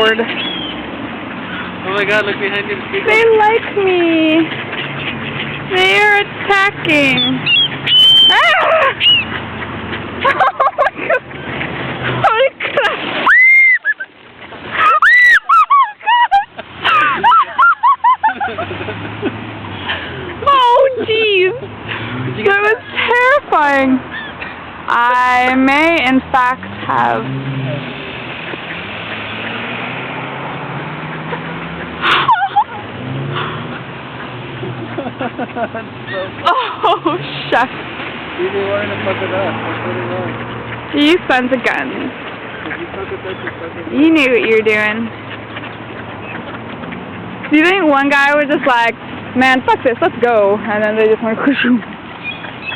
lord. Oh my god, look behind you. They like me. They are attacking. Ah! Oh my god. Holy crap. Oh jeez. That was terrifying. I may in fact have oh shucks. You didn't want to fuck it up. That's what it was. You sons of guns. You knew what you were doing. Do you think one guy was just like, man, fuck this, let's go, and then they just went whoosh.